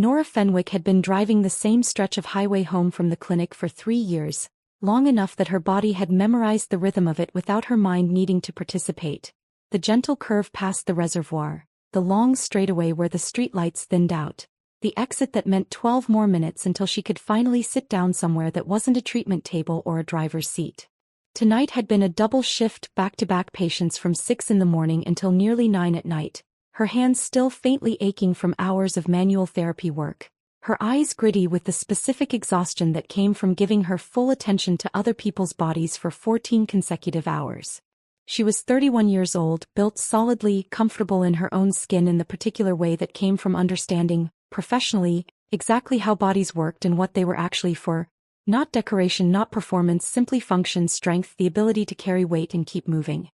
Nora Fenwick had been driving the same stretch of highway home from the clinic for 3 years, long enough that her body had memorized the rhythm of it without her mind needing to participate. The gentle curve past the reservoir, the long straightaway where the streetlights thinned out, the exit that meant 12 more minutes until she could finally sit down somewhere that wasn't a treatment table or a driver's seat. Tonight had been a double shift, back-to-back patients from 6 in the morning until nearly 9 at night, her hands still faintly aching from hours of manual therapy work, her eyes gritty with the specific exhaustion that came from giving her full attention to other people's bodies for 14 consecutive hours. She was 31 years old, built solidly, comfortable in her own skin in the particular way that came from understanding, professionally, exactly how bodies worked and what they were actually for. Not decoration, not performance, simply function, strength, the ability to carry weight and keep moving.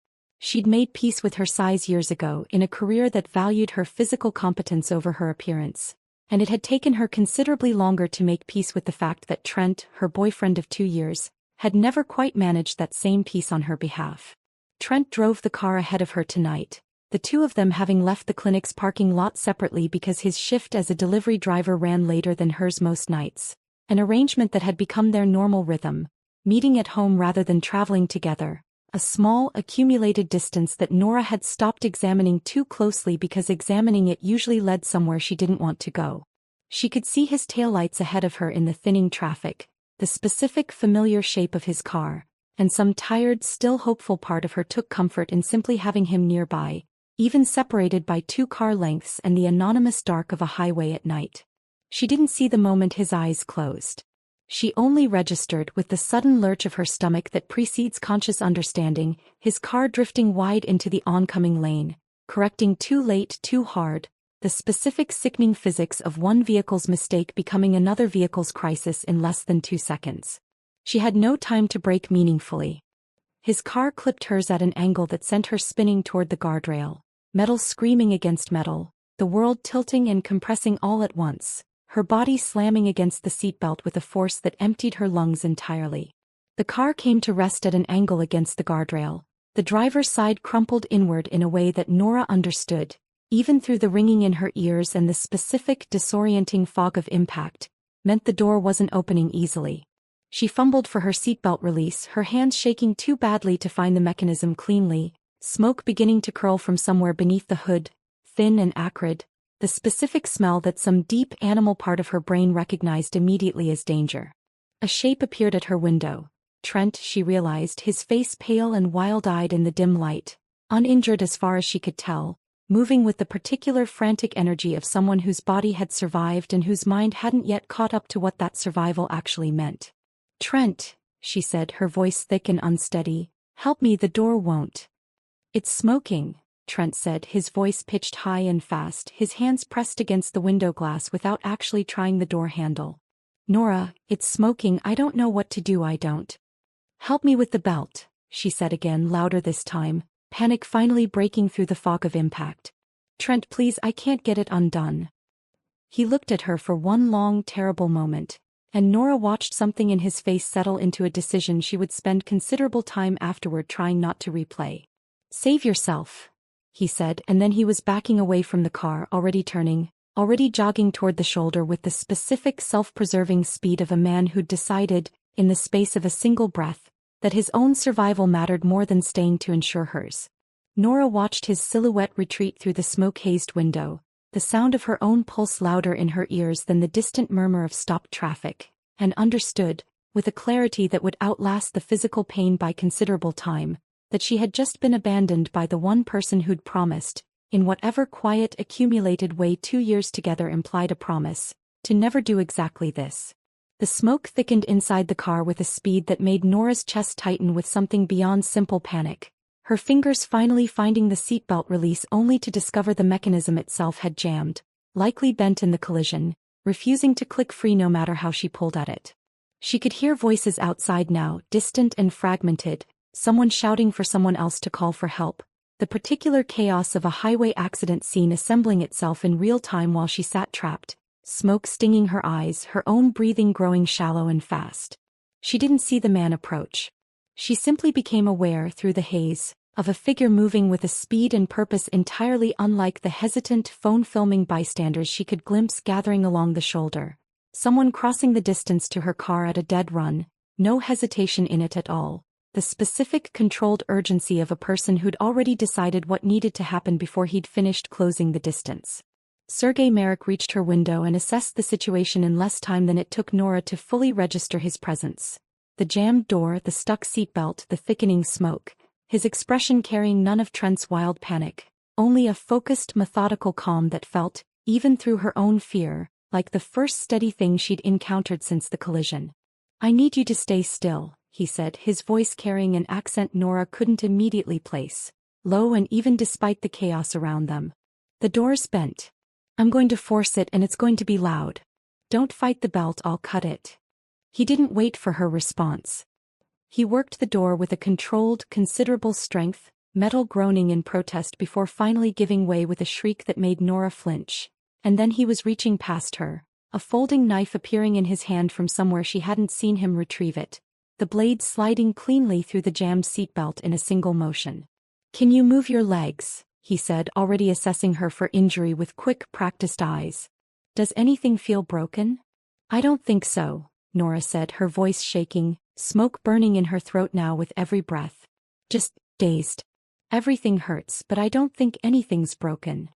She'd made peace with her size years ago in a career that valued her physical competence over her appearance, and it had taken her considerably longer to make peace with the fact that Trent, her boyfriend of 2 years, had never quite managed that same peace on her behalf. Trent drove the car ahead of her tonight, the two of them having left the clinic's parking lot separately because his shift as a delivery driver ran later than hers most nights, an arrangement that had become their normal rhythm, meeting at home rather than traveling together. A small, accumulated distance that Nora had stopped examining too closely because examining it usually led somewhere she didn't want to go. She could see his taillights ahead of her in the thinning traffic, the specific familiar shape of his car, and some tired, still hopeful part of her took comfort in simply having him nearby, even separated by 2 car lengths and the anonymous dark of a highway at night. She didn't see the moment his eyes closed. She only registered with the sudden lurch of her stomach that precedes conscious understanding, his car drifting wide into the oncoming lane, correcting too late, too hard, the specific sickening physics of one vehicle's mistake becoming another vehicle's crisis in less than 2 seconds. She had no time to brake meaningfully. His car clipped hers at an angle that sent her spinning toward the guardrail, metal screaming against metal, the world tilting and compressing all at once, her body slamming against the seatbelt with a force that emptied her lungs entirely. The car came to rest at an angle against the guardrail, the driver's side crumpled inward in a way that Nora understood, even through the ringing in her ears and the specific disorienting fog of impact, meant the door wasn't opening easily. She fumbled for her seatbelt release, her hands shaking too badly to find the mechanism cleanly, smoke beginning to curl from somewhere beneath the hood, thin and acrid, the specific smell that some deep animal part of her brain recognized immediately as danger. A shape appeared at her window. Trent, she realized, his face pale and wild-eyed in the dim light, uninjured as far as she could tell, moving with the particular frantic energy of someone whose body had survived and whose mind hadn't yet caught up to what that survival actually meant. "Trent," she said, her voice thick and unsteady, "help me, the door won't." "It's smoking," Trent said, his voice pitched high and fast, his hands pressed against the window glass without actually trying the door handle. "Nora, it's smoking, I don't know what to do, I don't." "Help me with the belt," she said again, louder this time, panic finally breaking through the fog of impact. "Trent, please, I can't get it undone." He looked at her for one long, terrible moment, and Nora watched something in his face settle into a decision she would spend considerable time afterward trying not to replay. "Save yourself," he said, and then he was backing away from the car, already turning, already jogging toward the shoulder with the specific self-preserving speed of a man who'd decided, in the space of a single breath, that his own survival mattered more than staying to ensure hers. Nora watched his silhouette retreat through the smoke-hazed window, the sound of her own pulse louder in her ears than the distant murmur of stopped traffic, and understood, with a clarity that would outlast the physical pain by considerable time, that she had just been abandoned by the one person who'd promised, in whatever quiet accumulated way 2 years together implied a promise, to never do exactly this. The smoke thickened inside the car with a speed that made Nora's chest tighten with something beyond simple panic, her fingers finally finding the seatbelt release only to discover the mechanism itself had jammed, likely bent in the collision, refusing to click free no matter how she pulled at it. She could hear voices outside now, distant and fragmented, someone shouting for someone else to call for help, the particular chaos of a highway accident scene assembling itself in real time while she sat trapped, smoke stinging her eyes, her own breathing growing shallow and fast. She didn't see the man approach. She simply became aware, through the haze, of a figure moving with a speed and purpose entirely unlike the hesitant, phone-filming bystanders she could glimpse gathering along the shoulder. Someone crossing the distance to her car at a dead run, no hesitation in it at all. The specific, controlled urgency of a person who'd already decided what needed to happen before he'd finished closing the distance. Sergei Merrick reached her window and assessed the situation in less time than it took Nora to fully register his presence. The jammed door, the stuck seatbelt, the thickening smoke, his expression carrying none of Trent's wild panic, only a focused, methodical calm that felt, even through her own fear, like the first steady thing she'd encountered since the collision. "I need you to stay still," he said, his voice carrying an accent Nora couldn't immediately place, low and even despite the chaos around them. "The door's bent. I'm going to force it and it's going to be loud. Don't fight the belt, I'll cut it." He didn't wait for her response. He worked the door with a controlled, considerable strength, metal groaning in protest before finally giving way with a shriek that made Nora flinch. And then he was reaching past her, a folding knife appearing in his hand from somewhere she hadn't seen him retrieve it, the blade sliding cleanly through the jammed seatbelt in a single motion. "Can you move your legs?" he said, already assessing her for injury with quick, practiced eyes. "Does anything feel broken?" "I don't think so," Nora said, her voice shaking, smoke burning in her throat now with every breath. "Just dazed. Everything hurts, but I don't think anything's broken."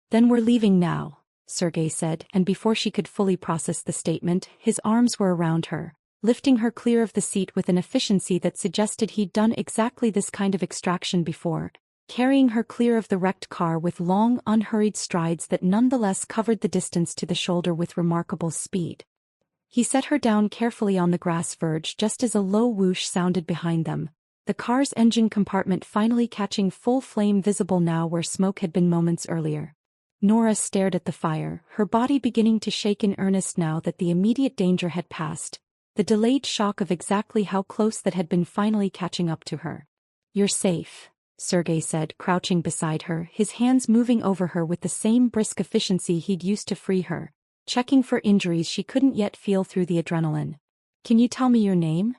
"Then we're leaving now," Sergei said, and before she could fully process the statement, his arms were around her, lifting her clear of the seat with an efficiency that suggested he'd done exactly this kind of extraction before, carrying her clear of the wrecked car with long, unhurried strides that nonetheless covered the distance to the shoulder with remarkable speed. He set her down carefully on the grass verge just as a low whoosh sounded behind them, the car's engine compartment finally catching full flame visible now where smoke had been moments earlier. Nora stared at the fire, her body beginning to shake in earnest now that the immediate danger had passed, the delayed shock of exactly how close that had been finally catching up to her. "You're safe," Sergei said, crouching beside her, his hands moving over her with the same brisk efficiency he'd used to free her, checking for injuries she couldn't yet feel through the adrenaline. "Can you tell me your name?"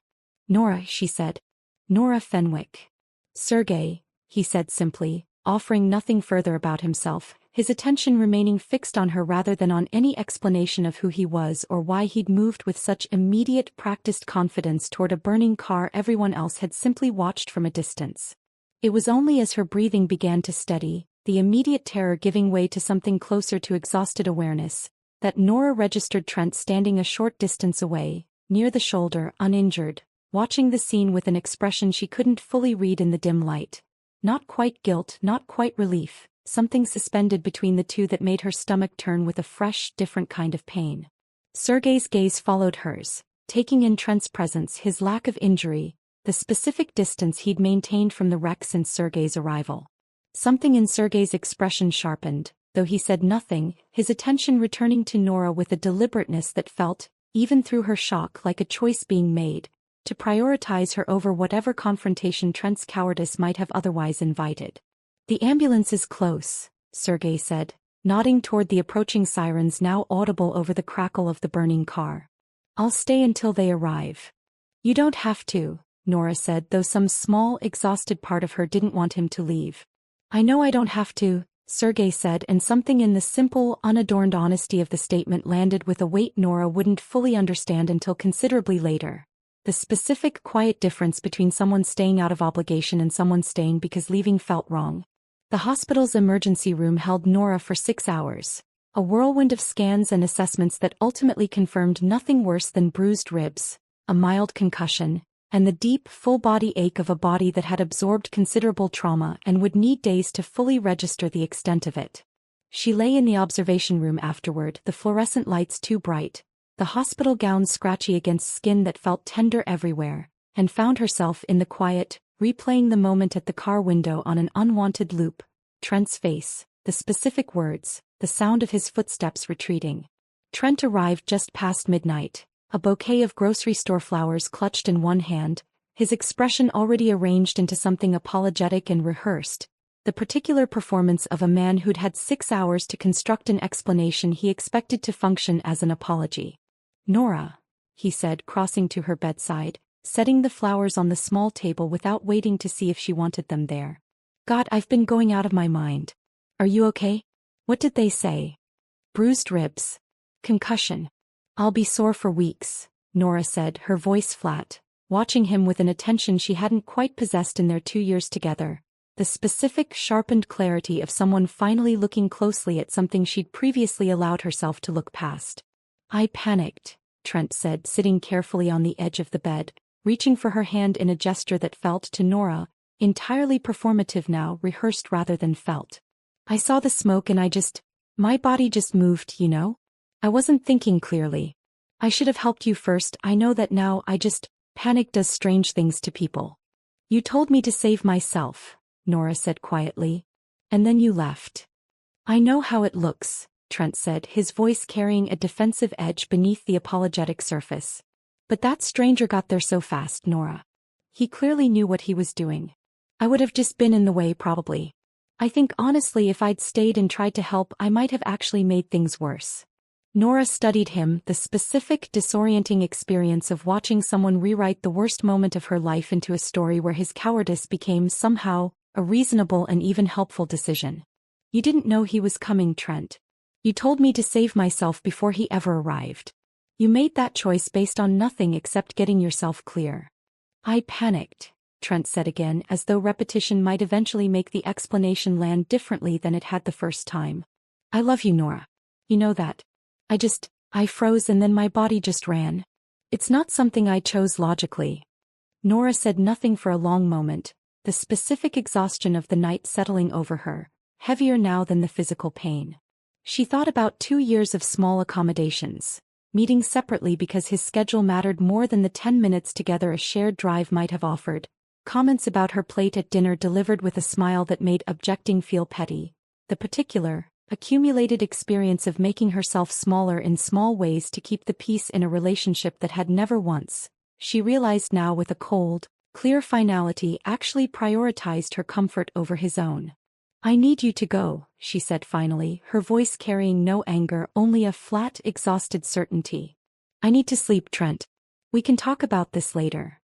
"Nora," she said. "Nora Fenwick." "Sergei," he said simply, offering nothing further about himself, his attention remaining fixed on her rather than on any explanation of who he was or why he'd moved with such immediate, practiced confidence toward a burning car everyone else had simply watched from a distance. It was only as her breathing began to steady, the immediate terror giving way to something closer to exhausted awareness, that Nora registered Trent standing a short distance away, near the shoulder, uninjured, watching the scene with an expression she couldn't fully read in the dim light. Not quite guilt, not quite relief, something suspended between the two that made her stomach turn with a fresh, different kind of pain. Sergei's gaze followed hers, taking in Trent's presence, his lack of injury, the specific distance he'd maintained from the wreck since Sergei's arrival. Something in Sergei's expression sharpened, though he said nothing, his attention returning to Nora with a deliberateness that felt, even through her shock, like a choice being made, to prioritize her over whatever confrontation Trent's cowardice might have otherwise invited. "The ambulance is close," Sergei said, nodding toward the approaching sirens now audible over the crackle of the burning car. "I'll stay until they arrive." "You don't have to," Nora said, though some small, exhausted part of her didn't want him to leave. "I know I don't have to," Sergei said, and something in the simple, unadorned honesty of the statement landed with a weight Nora wouldn't fully understand until considerably later. The specific, quiet difference between someone staying out of obligation and someone staying because leaving felt wrong. The hospital's emergency room held Nora for 6 hours, a whirlwind of scans and assessments that ultimately confirmed nothing worse than bruised ribs, a mild concussion, and the deep, full-body ache of a body that had absorbed considerable trauma and would need days to fully register the extent of it. She lay in the observation room afterward, the fluorescent lights too bright, the hospital gown scratchy against skin that felt tender everywhere, and found herself in the quiet, replaying the moment at the car window on an unwanted loop, Trent's face, the specific words, the sound of his footsteps retreating. Trent arrived just past midnight, a bouquet of grocery store flowers clutched in one hand, his expression already arranged into something apologetic and rehearsed, the particular performance of a man who'd had 6 hours to construct an explanation he expected to function as an apology. "Nora," he said, crossing to her bedside, setting the flowers on the small table without waiting to see if she wanted them there. God, I've been going out of my mind. Are you okay? What did they say? Bruised ribs. Concussion. I'll be sore for weeks, Nora said, her voice flat, watching him with an attention she hadn't quite possessed in their 2 years together. The specific, sharpened clarity of someone finally looking closely at something she'd previously allowed herself to look past. I panicked, Trent said, sitting carefully on the edge of the bed, reaching for her hand in a gesture that felt, to Nora, entirely performative now, rehearsed rather than felt. I saw the smoke and my body just moved, you know? I wasn't thinking clearly. I should have helped you first, I know that now, panic does strange things to people. You told me to save myself, Nora said quietly. And then you left. I know how it looks, Trent said, his voice carrying a defensive edge beneath the apologetic surface. But that stranger got there so fast, Nora. He clearly knew what he was doing. I would have just been in the way probably. I think honestly if I'd stayed and tried to help I might have actually made things worse. Nora studied him, the specific disorienting experience of watching someone rewrite the worst moment of her life into a story where his cowardice became somehow a reasonable and even helpful decision. You didn't know he was coming, Trent. You told me to save myself before he ever arrived. You made that choice based on nothing except getting yourself clear. I panicked, Trent said again, as though repetition might eventually make the explanation land differently than it had the first time. I love you, Nora. You know that. I froze and then my body just ran. It's not something I chose logically. Nora said nothing for a long moment, the specific exhaustion of the night settling over her, heavier now than the physical pain. She thought about 2 years of small accommodations, meeting separately because his schedule mattered more than the 10 minutes together a shared drive might have offered, comments about her plate at dinner delivered with a smile that made objecting feel petty, the particular, accumulated experience of making herself smaller in small ways to keep the peace in a relationship that had never once, she realized now with a cold, clear finality, actually prioritized her comfort over his own. I need you to go, she said finally, her voice carrying no anger, only a flat, exhausted certainty. I need to sleep, Trent. We can talk about this later.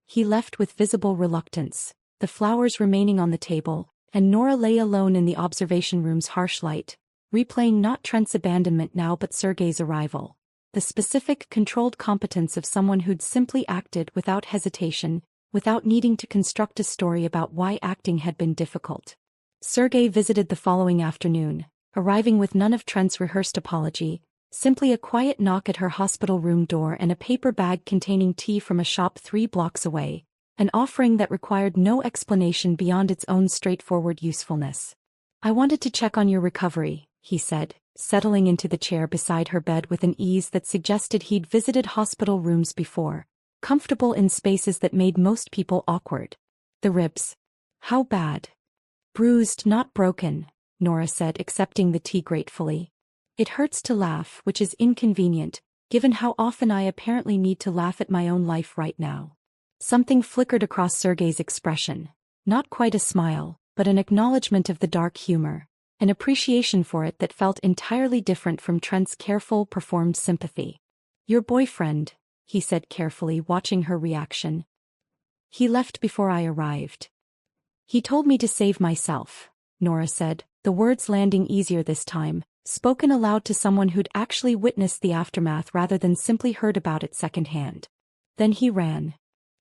He left with visible reluctance, the flowers remaining on the table, and Nora lay alone in the observation room's harsh light, replaying not Trent's abandonment now but Sergei's arrival. The specific, controlled competence of someone who'd simply acted without hesitation, without needing to construct a story about why acting had been difficult. Sergei visited the following afternoon, arriving with none of Trent's rehearsed apology, simply a quiet knock at her hospital room door and a paper bag containing tea from a shop 3 blocks away, an offering that required no explanation beyond its own straightforward usefulness. I wanted to check on your recovery, he said, settling into the chair beside her bed with an ease that suggested he'd visited hospital rooms before, comfortable in spaces that made most people awkward. The ribs. How bad? Bruised, not broken, Nora said, accepting the tea gratefully. It hurts to laugh, which is inconvenient, given how often I apparently need to laugh at my own life right now. Something flickered across Sergei's expression. Not quite a smile, but an acknowledgement of the dark humor, an appreciation for it that felt entirely different from Trent's careful, performed sympathy. Your boyfriend, he said carefully, watching her reaction. He left before I arrived. He told me to save myself, Nora said, the words landing easier this time, spoken aloud to someone who'd actually witnessed the aftermath rather than simply heard about it secondhand. Then he ran.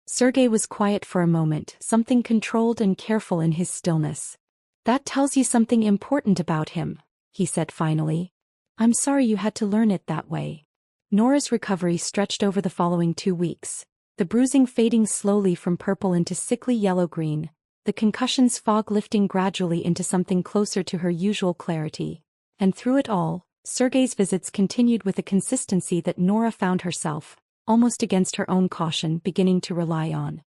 Sergei was quiet for a moment, something controlled and careful in his stillness. That tells you something important about him, he said finally. I'm sorry you had to learn it that way. Nora's recovery stretched over the following 2 weeks, the bruising fading slowly from purple into sickly yellow-green, the concussion's fog lifting gradually into something closer to her usual clarity. And through it all, Sergei's visits continued with a consistency that Nora found herself, almost against her own caution, beginning to rely on.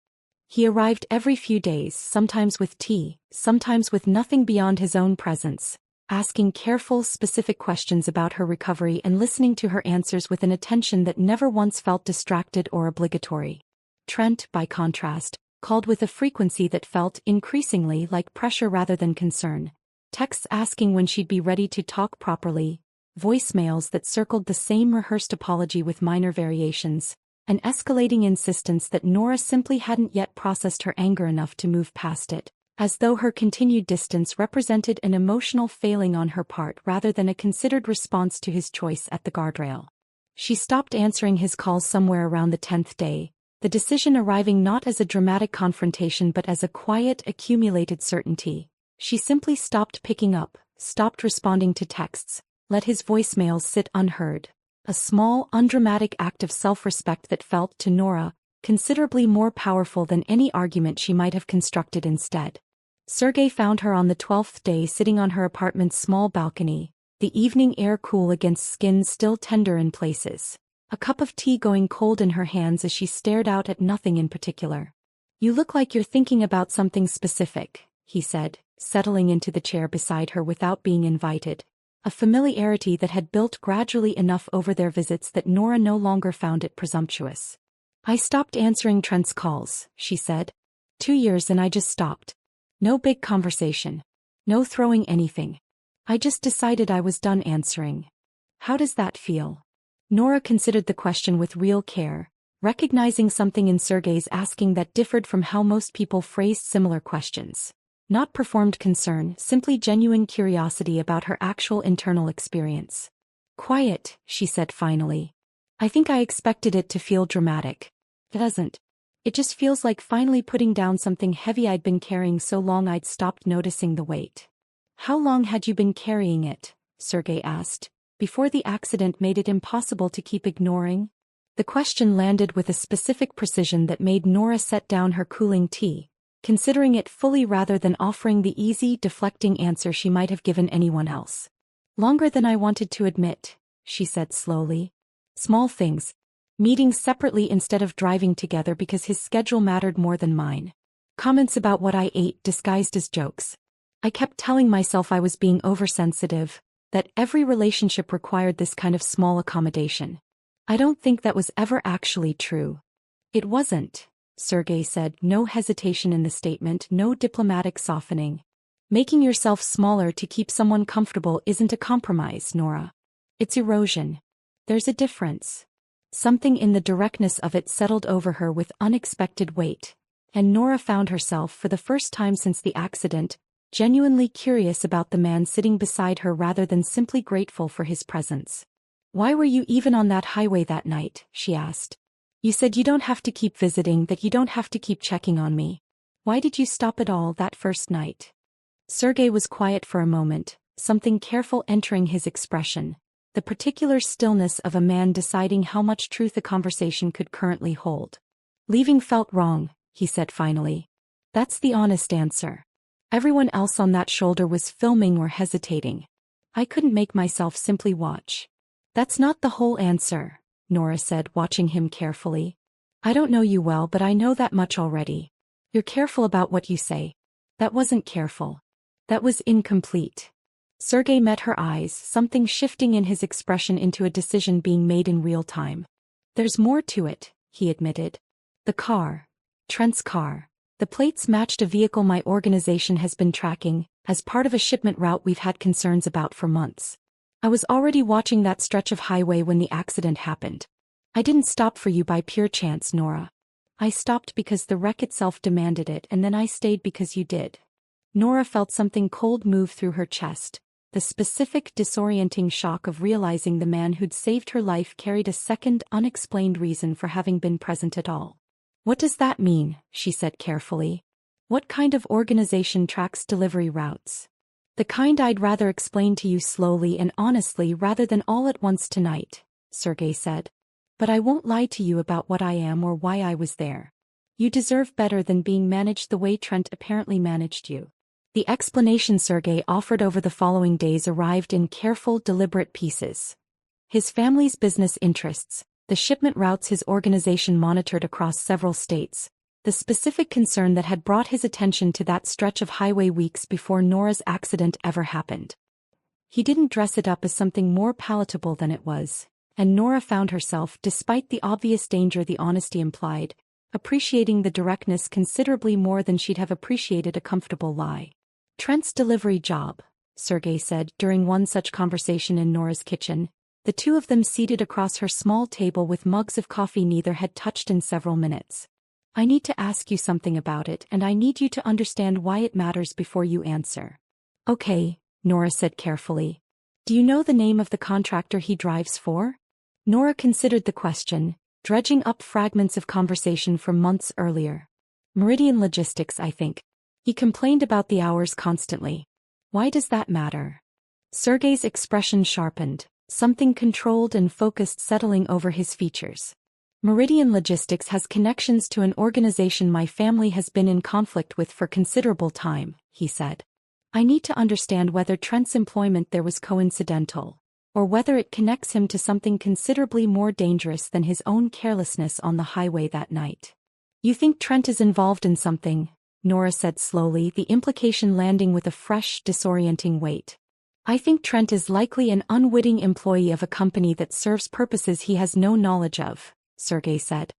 He arrived every few days, sometimes with tea, sometimes with nothing beyond his own presence, asking careful, specific questions about her recovery and listening to her answers with an attention that never once felt distracted or obligatory. Trent, by contrast, called with a frequency that felt increasingly like pressure rather than concern. Texts asking when she'd be ready to talk properly, voicemails that circled the same rehearsed apology with minor variations, an escalating insistence that Nora simply hadn't yet processed her anger enough to move past it, as though her continued distance represented an emotional failing on her part rather than a considered response to his choice at the guardrail. She stopped answering his calls somewhere around the 10th day, the decision arriving not as a dramatic confrontation but as a quiet, accumulated certainty. She simply stopped picking up, stopped responding to texts, let his voicemails sit unheard. A small, undramatic act of self-respect that felt, to Nora, considerably more powerful than any argument she might have constructed instead. Sergei found her on the 12th day sitting on her apartment's small balcony, the evening air cool against skin still tender in places, a cup of tea going cold in her hands as she stared out at nothing in particular. "You look like you're thinking about something specific," he said, settling into the chair beside her without being invited, a familiarity that had built gradually enough over their visits that Nora no longer found it presumptuous. "I stopped answering Trent's calls," she said. 2 years and I just stopped. No big conversation. No throwing anything. I just decided I was done answering. How does that feel?" Nora considered the question with real care, recognizing something in Sergei's asking that differed from how most people phrased similar questions. Not performed concern, simply genuine curiosity about her actual internal experience. "Quiet," she said finally. "I think I expected it to feel dramatic. It doesn't. It just feels like finally putting down something heavy I'd been carrying so long I'd stopped noticing the weight." "How long had you been carrying it?" Sergei asked, before the accident made it impossible to keep ignoring. The question landed with a specific precision that made Nora set down her cooling tea, considering it fully rather than offering the easy, deflecting answer she might have given anyone else. "Longer than I wanted to admit," she said slowly. "Small things. Meeting separately instead of driving together because his schedule mattered more than mine. Comments about what I ate disguised as jokes. I kept telling myself I was being oversensitive, that every relationship required this kind of small accommodation. I don't think that was ever actually true." "It wasn't," Sergei said, no hesitation in the statement, no diplomatic softening. "Making yourself smaller to keep someone comfortable isn't a compromise, Nora. It's erosion. There's a difference." Something in the directness of it settled over her with unexpected weight, and Nora found herself, for the first time since the accident, genuinely curious about the man sitting beside her rather than simply grateful for his presence. "Why were you even on that highway that night?" she asked. "You said you don't have to keep visiting, that you don't have to keep checking on me. Why did you stop it all that first night?" Sergei was quiet for a moment, something careful entering his expression, the particular stillness of a man deciding how much truth a conversation could currently hold. "Leaving felt wrong," he said finally. "That's the honest answer. Everyone else on that shoulder was filming or hesitating. I couldn't make myself simply watch." "That's not the whole answer," Nora said, watching him carefully. "I don't know you well, but I know that much already. You're careful about what you say. That wasn't careful. That was incomplete." Sergei met her eyes, something shifting in his expression into a decision being made in real time. "There's more to it," he admitted. "The car. Trent's car. The plates matched a vehicle my organization has been tracking, as part of a shipment route we've had concerns about for months. I was already watching that stretch of highway when the accident happened. I didn't stop for you by pure chance, Nora. I stopped because the wreck itself demanded it, and then I stayed because you did." Nora felt something cold move through her chest, the specific disorienting shock of realizing the man who'd saved her life carried a second, unexplained reason for having been present at all. "What does that mean?" she said carefully. "What kind of organization tracks delivery routes?" "The kind I'd rather explain to you slowly and honestly rather than all at once tonight," Sergei said. "But I won't lie to you about what I am or why I was there. You deserve better than being managed the way Trent apparently managed you." The explanation Sergei offered over the following days arrived in careful, deliberate pieces. His family's business interests, the shipment routes his organization monitored across several states, the specific concern that had brought his attention to that stretch of highway weeks before Nora's accident ever happened. He didn't dress it up as something more palatable than it was, and Nora found herself, despite the obvious danger the honesty implied, appreciating the directness considerably more than she'd have appreciated a comfortable lie. "Trent's delivery job," Sergei said during one such conversation in Nora's kitchen, the two of them seated across her small table with mugs of coffee neither had touched in several minutes. I need to ask you something about it, and I need you to understand why it matters before you answer. Okay, Nora said carefully. Do you know the name of the contractor he drives for? Nora considered the question, dredging up fragments of conversation from months earlier. Meridian Logistics, I think. He complained about the hours constantly. Why does that matter? Sergey's expression sharpened, something controlled and focused settling over his features. Meridian Logistics has connections to an organization my family has been in conflict with for considerable time, he said. I need to understand whether Trent's employment there was coincidental, or whether it connects him to something considerably more dangerous than his own carelessness on the highway that night. You think Trent is involved in something, Nora said slowly, the implication landing with a fresh, disorienting weight. I think Trent is likely an unwitting employee of a company that serves purposes he has no knowledge of, Sergey said.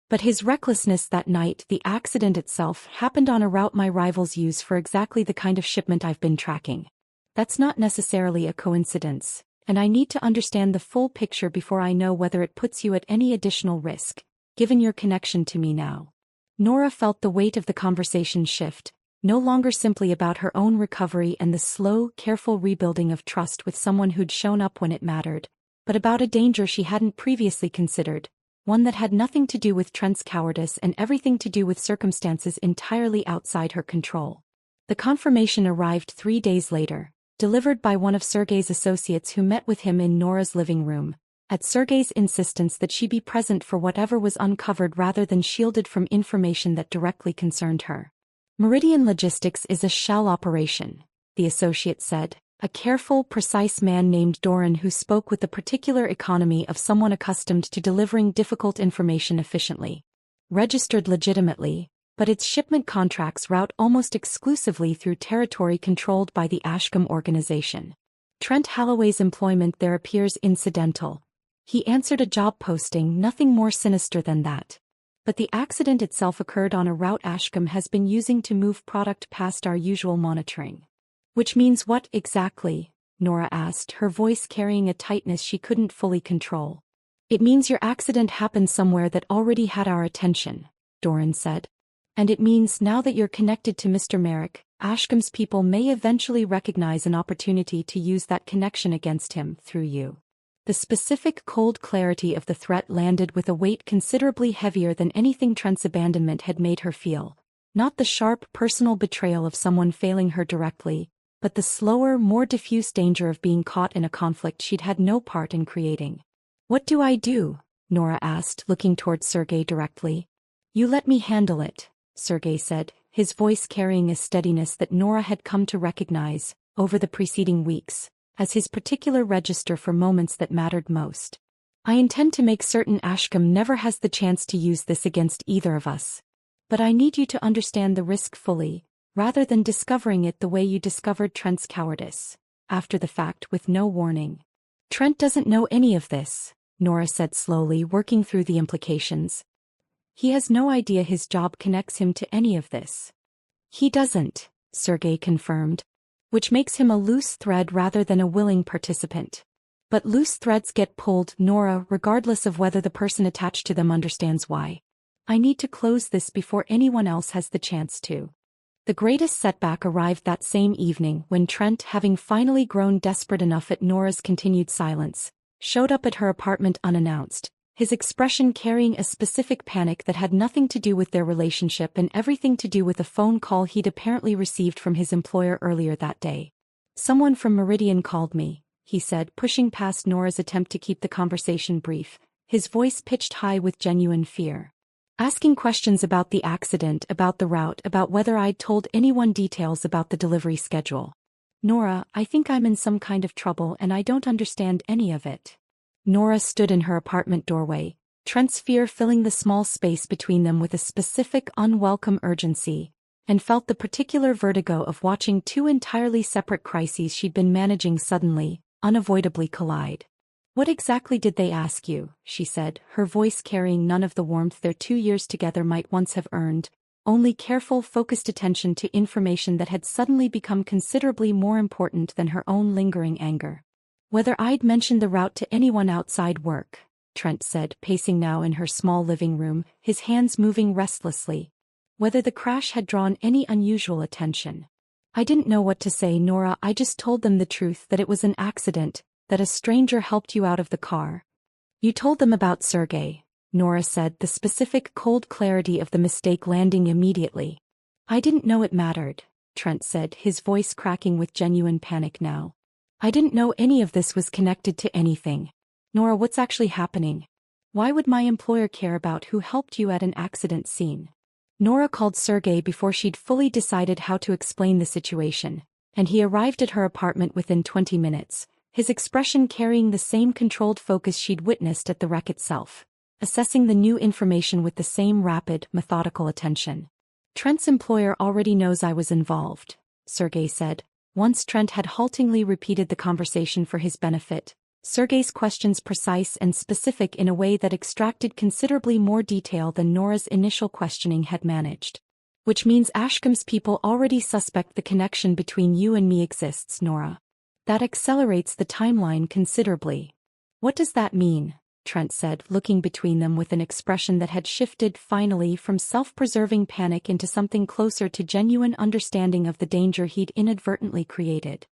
But his recklessness that night, the accident itself, happened on a route my rivals use for exactly the kind of shipment I've been tracking. That's not necessarily a coincidence, and I need to understand the full picture before I know whether it puts you at any additional risk, given your connection to me now. Nora felt the weight of the conversation shift, no longer simply about her own recovery and the slow, careful rebuilding of trust with someone who'd shown up when it mattered, but about a danger she hadn't previously considered, one that had nothing to do with Trent's cowardice and everything to do with circumstances entirely outside her control. The confirmation arrived 3 days later, delivered by one of Sergey's associates who met with him in Nora's living room, at Sergey's insistence that she be present for whatever was uncovered rather than shielded from information that directly concerned her. Meridian Logistics is a shell operation, the associate said, a careful, precise man named Doran who spoke with the particular economy of someone accustomed to delivering difficult information efficiently. Registered legitimately, but its shipment contracts route almost exclusively through territory controlled by the Ashcombe organization. Trent Holloway's employment there appears incidental. He answered a job posting, nothing more sinister than that. But the accident itself occurred on a route Ashcombe has been using to move product past our usual monitoring. Which means what exactly? Nora asked, her voice carrying a tightness she couldn't fully control. It means your accident happened somewhere that already had our attention, Doran said. And it means now that you're connected to Mr. Merrick, Ashcombe's people may eventually recognize an opportunity to use that connection against him through you. The specific cold clarity of the threat landed with a weight considerably heavier than anything Trent's abandonment had made her feel, not the sharp personal betrayal of someone failing her directly, but the slower, more diffuse danger of being caught in a conflict she'd had no part in creating. What do I do? Nora asked, looking towards Sergey directly. You let me handle it, Sergey said, his voice carrying a steadiness that Nora had come to recognize, over the preceding weeks, as his particular register for moments that mattered most. I intend to make certain Ashcombe never has the chance to use this against either of us. But I need you to understand the risk fully, rather than discovering it the way you discovered Trent's cowardice, after the fact with no warning. Trent doesn't know any of this, Nora said slowly, working through the implications. He has no idea his job connects him to any of this. He doesn't, Sergey confirmed. Which makes him a loose thread rather than a willing participant. But loose threads get pulled, Nora, regardless of whether the person attached to them understands why. I need to close this before anyone else has the chance to. The greatest setback arrived that same evening when Trent, having finally grown desperate enough at Nora's continued silence, showed up at her apartment unannounced, his expression carrying a specific panic that had nothing to do with their relationship and everything to do with a phone call he'd apparently received from his employer earlier that day. Someone from Meridian called me, he said, pushing past Nora's attempt to keep the conversation brief, his voice pitched high with genuine fear. Asking questions about the accident, about the route, about whether I'd told anyone details about the delivery schedule. Nora, I think I'm in some kind of trouble and I don't understand any of it. Nora stood in her apartment doorway, Trent's fear filling the small space between them with a specific unwelcome urgency, and felt the particular vertigo of watching two entirely separate crises she'd been managing suddenly, unavoidably collide. What exactly did they ask you? She said, her voice carrying none of the warmth their 2 years together might once have earned, only careful, focused attention to information that had suddenly become considerably more important than her own lingering anger. Whether I'd mentioned the route to anyone outside work, Trent said, pacing now in her small living room, his hands moving restlessly. Whether the crash had drawn any unusual attention. I didn't know what to say, Nora. I just told them the truth, that it was an accident, that a stranger helped you out of the car. You told them about Sergey, Nora said, the specific cold clarity of the mistake landing immediately. I didn't know it mattered, Trent said, his voice cracking with genuine panic now. I didn't know any of this was connected to anything. Nora, what's actually happening? Why would my employer care about who helped you at an accident scene? Nora called Sergey before she'd fully decided how to explain the situation, and he arrived at her apartment within 20 minutes, his expression carrying the same controlled focus she'd witnessed at the wreck itself, assessing the new information with the same rapid, methodical attention. Trent's employer already knows I was involved, Sergey said. Once Trent had haltingly repeated the conversation for his benefit, Sergey's questions precise and specific in a way that extracted considerably more detail than Nora's initial questioning had managed. Which means Ashcom's people already suspect the connection between you and me exists, Nora. That accelerates the timeline considerably. What does that mean? Trent said, looking between them with an expression that had shifted finally from self-preserving panic into something closer to genuine understanding of the danger he'd inadvertently created.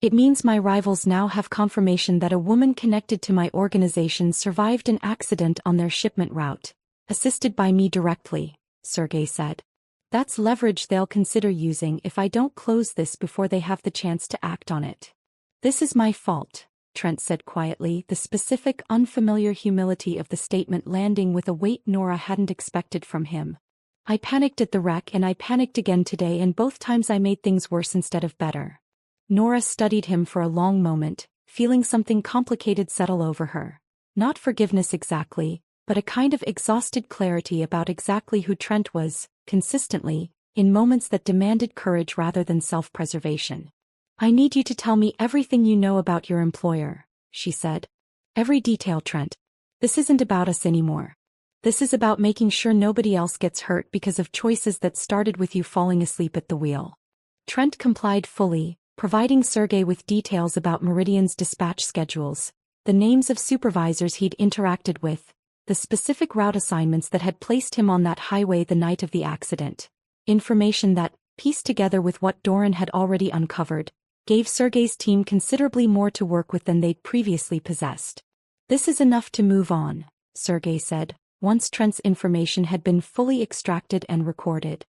It means my rivals now have confirmation that a woman connected to my organization survived an accident on their shipment route, assisted by me directly, Sergey said. That's leverage they'll consider using if I don't close this before they have the chance to act on it. This is my fault, Trent said quietly, the specific, unfamiliar humility of the statement landing with a weight Nora hadn't expected from him. I panicked at the wreck and I panicked again today, and both times I made things worse instead of better. Nora studied him for a long moment, feeling something complicated settle over her. Not forgiveness exactly, but a kind of exhausted clarity about exactly who Trent was, consistently, in moments that demanded courage rather than self-preservation. I need you to tell me everything you know about your employer, she said. Every detail, Trent. This isn't about us anymore. This is about making sure nobody else gets hurt because of choices that started with you falling asleep at the wheel. Trent complied fully, providing Sergey with details about Meridian's dispatch schedules, the names of supervisors he'd interacted with, the specific route assignments that had placed him on that highway the night of the accident. Information that, pieced together with what Doran had already uncovered, gave Sergey's team considerably more to work with than they'd previously possessed. This is enough to move on, Sergey said, once Trent's information had been fully extracted and recorded.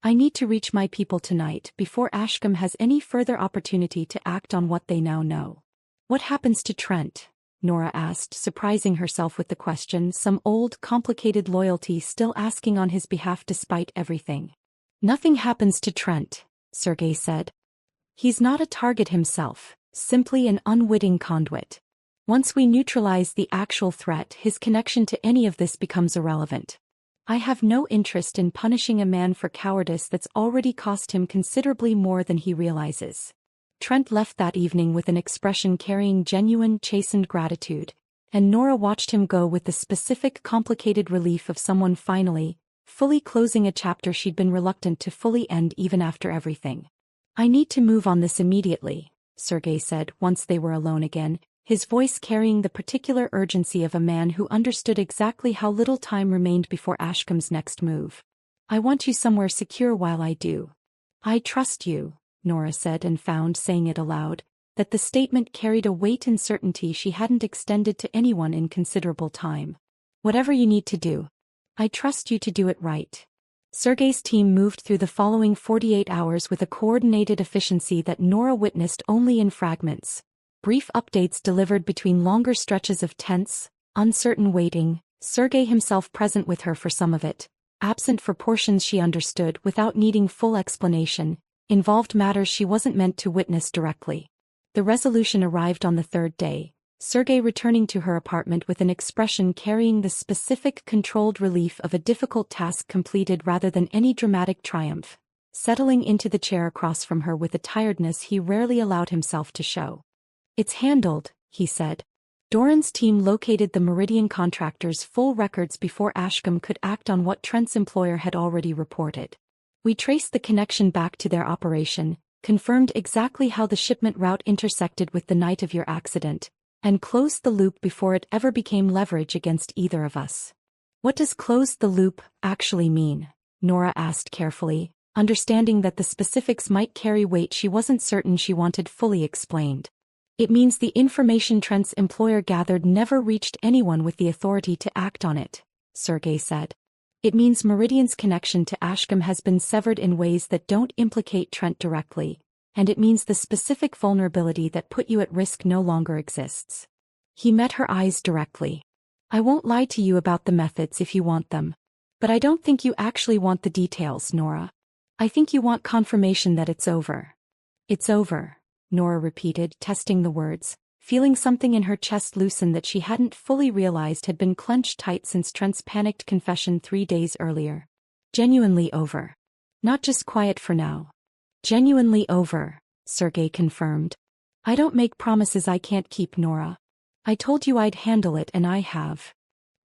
I need to reach my people tonight before Ashcom has any further opportunity to act on what they now know. What happens to Trent? Nora asked, surprising herself with the question, some old, complicated loyalty still asking on his behalf despite everything. Nothing happens to Trent, Sergey said. He's not a target himself, simply an unwitting conduit. Once we neutralize the actual threat, his connection to any of this becomes irrelevant. I have no interest in punishing a man for cowardice that's already cost him considerably more than he realizes. Trent left that evening with an expression carrying genuine, chastened gratitude, and Nora watched him go with the specific, complicated relief of someone finally, fully closing a chapter she'd been reluctant to fully end even after everything. I need to move on this immediately, Sergey said once they were alone again, his voice carrying the particular urgency of a man who understood exactly how little time remained before Ashcom's next move. I want you somewhere secure while I do. I trust you, Nora said, and found, saying it aloud, that the statement carried a weight and certainty she hadn't extended to anyone in considerable time. Whatever you need to do. I trust you to do it right. Sergey's team moved through the following 48 hours with a coordinated efficiency that Nora witnessed only in fragments. Brief updates delivered between longer stretches of tense, uncertain waiting, Sergey himself present with her for some of it, absent for portions she understood without needing full explanation, involved matters she wasn't meant to witness directly. The resolution arrived on the third day, Sergey returning to her apartment with an expression carrying the specific controlled relief of a difficult task completed rather than any dramatic triumph, settling into the chair across from her with a tiredness he rarely allowed himself to show. It's handled, he said. Doran's team located the Meridian contractor's full records before Ashcom could act on what Trent's employer had already reported. We traced the connection back to their operation, confirmed exactly how the shipment route intersected with the night of your accident, And closed the loop before it ever became leverage against either of us. What does closed the loop actually mean? Nora asked carefully, understanding that the specifics might carry weight she wasn't certain she wanted fully explained. It means the information Trent's employer gathered never reached anyone with the authority to act on it, Sergei said. It means Meridian's connection to Ashcombe has been severed in ways that don't implicate Trent directly, and it means the specific vulnerability that put you at risk no longer exists. He met her eyes directly. I won't lie to you about the methods if you want them. But I don't think you actually want the details, Nora. I think you want confirmation that it's over. It's over, Nora repeated, testing the words, feeling something in her chest loosen that she hadn't fully realized had been clenched tight since Trent's panicked confession 3 days earlier. Genuinely over. Not just quiet for now. Genuinely over, Sergei confirmed. I don't make promises I can't keep, Nora. I told you I'd handle it and I have.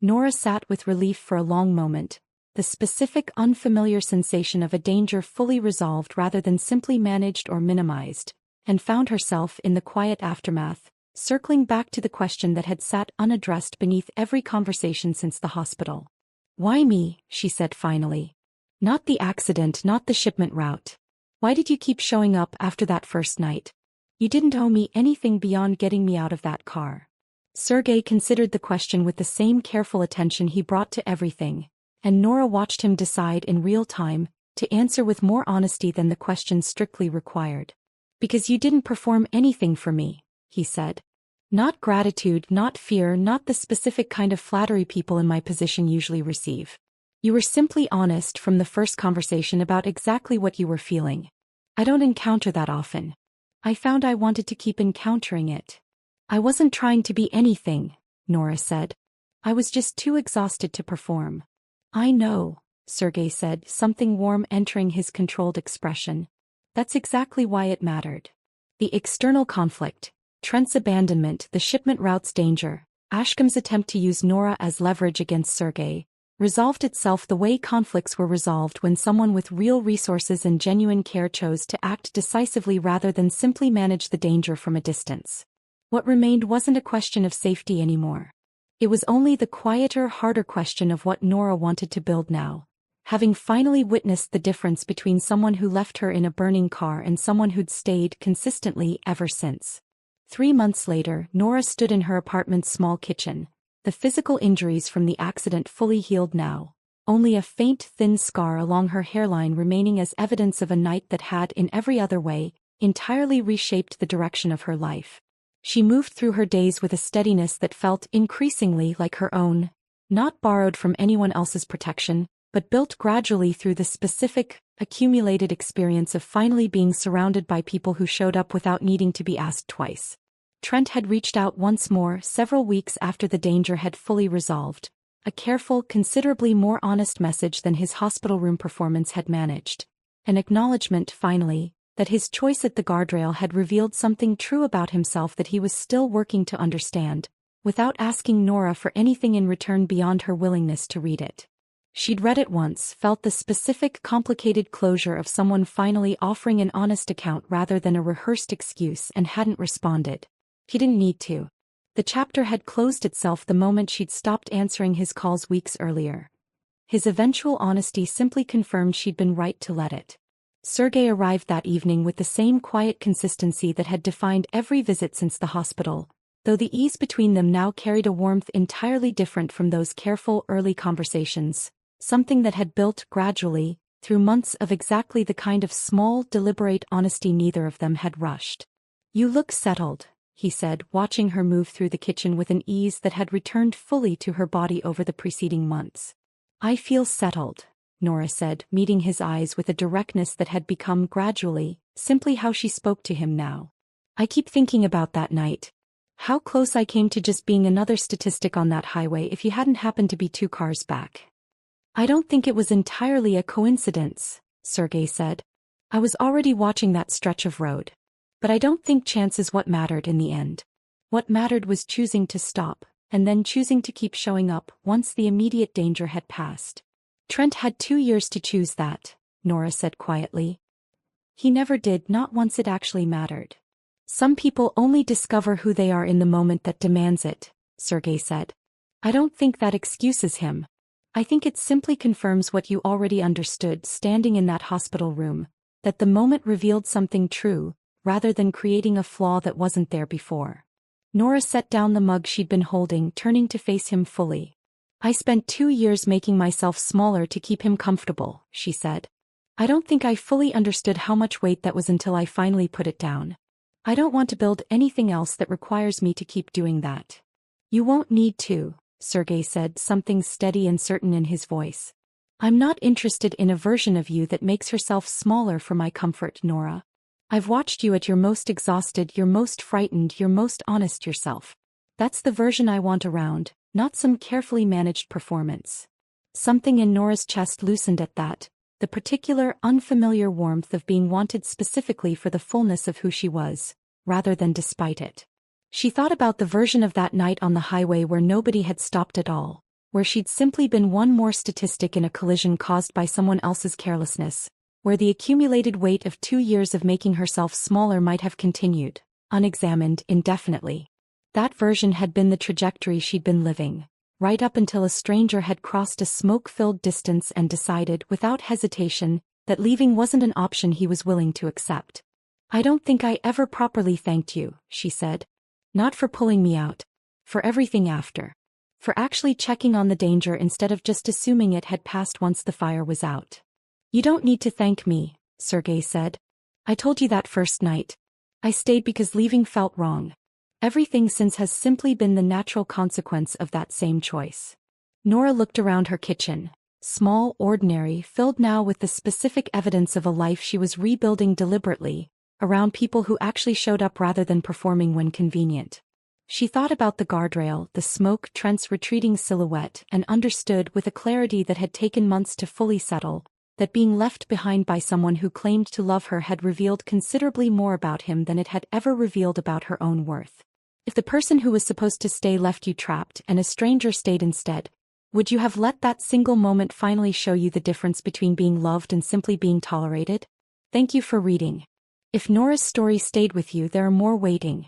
Nora sat with relief for a long moment, the specific unfamiliar sensation of a danger fully resolved rather than simply managed or minimized, and found herself in the quiet aftermath, circling back to the question that had sat unaddressed beneath every conversation since the hospital. Why me? She said finally. Not the accident, not the shipment route. Why did you keep showing up after that first night? You didn't owe me anything beyond getting me out of that car. Sergei considered the question with the same careful attention he brought to everything, and Nora watched him decide in real time to answer with more honesty than the question strictly required. Because you didn't perform anything for me, he said. Not gratitude, not fear, not the specific kind of flattery people in my position usually receive. You were simply honest from the first conversation about exactly what you were feeling. I don't encounter that often. I found I wanted to keep encountering it. I wasn't trying to be anything, Nora said. I was just too exhausted to perform. I know, Sergei said, something warm entering his controlled expression. That's exactly why it mattered. The external conflict, Trent's abandonment, the shipment route's danger, Ashcombe's attempt to use Nora as leverage against Sergei, resolved itself the way conflicts were resolved when someone with real resources and genuine care chose to act decisively rather than simply manage the danger from a distance. What remained wasn't a question of safety anymore. It was only the quieter, harder question of what Nora wanted to build now, having finally witnessed the difference between someone who left her in a burning car and someone who'd stayed consistently ever since. 3 months later, Nora stood in her apartment's small kitchen, the physical injuries from the accident fully healed now, only a faint, thin scar along her hairline remaining as evidence of a night that had, in every other way, entirely reshaped the direction of her life. She moved through her days with a steadiness that felt increasingly like her own, not borrowed from anyone else's protection, but built gradually through the specific, accumulated experience of finally being surrounded by people who showed up without needing to be asked twice. Trent had reached out once more several weeks after the danger had fully resolved, a careful, considerably more honest message than his hospital room performance had managed. An acknowledgement, finally, that his choice at the guardrail had revealed something true about himself that he was still working to understand, without asking Nora for anything in return beyond her willingness to read it. She'd read it once, felt the specific, complicated closure of someone finally offering an honest account rather than a rehearsed excuse, and hadn't responded. He didn't need to. The chapter had closed itself the moment she'd stopped answering his calls weeks earlier. His eventual honesty simply confirmed she'd been right to let it. Sergei arrived that evening with the same quiet consistency that had defined every visit since the hospital, though the ease between them now carried a warmth entirely different from those careful early conversations, something that had built gradually, through months of exactly the kind of small, deliberate honesty neither of them had rushed. You look settled, he said, watching her move through the kitchen with an ease that had returned fully to her body over the preceding months. I feel settled, Nora said, meeting his eyes with a directness that had become gradually, simply how she spoke to him now. I keep thinking about that night. How close I came to just being another statistic on that highway if you hadn't happened to be 2 cars back. I don't think it was entirely a coincidence, Sergei said. I was already watching that stretch of road. But I don't think chance is what mattered in the end. What mattered was choosing to stop, and then choosing to keep showing up once the immediate danger had passed. Trent had 2 years to choose that, Nora said quietly. He never did, not once it actually mattered. Some people only discover who they are in the moment that demands it, Sergei said. I don't think that excuses him. I think it simply confirms what you already understood standing in that hospital room, that the moment revealed something true, rather than creating a flaw that wasn't there before. Nora set down the mug she'd been holding, turning to face him fully. I spent 2 years making myself smaller to keep him comfortable, she said. I don't think I fully understood how much weight that was until I finally put it down. I don't want to build anything else that requires me to keep doing that. You won't need to, Sergei said, something steady and certain in his voice. I'm not interested in a version of you that makes herself smaller for my comfort, Nora. I've watched you at your most exhausted, your most frightened, your most honest yourself. That's the version I want around, not some carefully managed performance. Something in Nora's chest loosened at that, the particular unfamiliar warmth of being wanted specifically for the fullness of who she was, rather than despite it. She thought about the version of that night on the highway where nobody had stopped at all, where she'd simply been one more statistic in a collision caused by someone else's carelessness, where the accumulated weight of 2 years of making herself smaller might have continued, unexamined, indefinitely. That version had been the trajectory she'd been living, right up until a stranger had crossed a smoke-filled distance and decided, without hesitation, that leaving wasn't an option he was willing to accept. I don't think I ever properly thanked you, she said. Not for pulling me out. For everything after. For actually checking on the danger instead of just assuming it had passed once the fire was out. You don't need to thank me, Sergei said. I told you that first night. I stayed because leaving felt wrong. Everything since has simply been the natural consequence of that same choice. Nora looked around her kitchen, small, ordinary, filled now with the specific evidence of a life she was rebuilding deliberately, around people who actually showed up rather than performing when convenient. She thought about the guardrail, the smoke, Trent's retreating silhouette, and understood with a clarity that had taken months to fully settle, that being left behind by someone who claimed to love her had revealed considerably more about him than it had ever revealed about her own worth. If the person who was supposed to stay left you trapped and a stranger stayed instead, would you have let that single moment finally show you the difference between being loved and simply being tolerated? Thank you for reading. If Nora's story stayed with you, there are more waiting.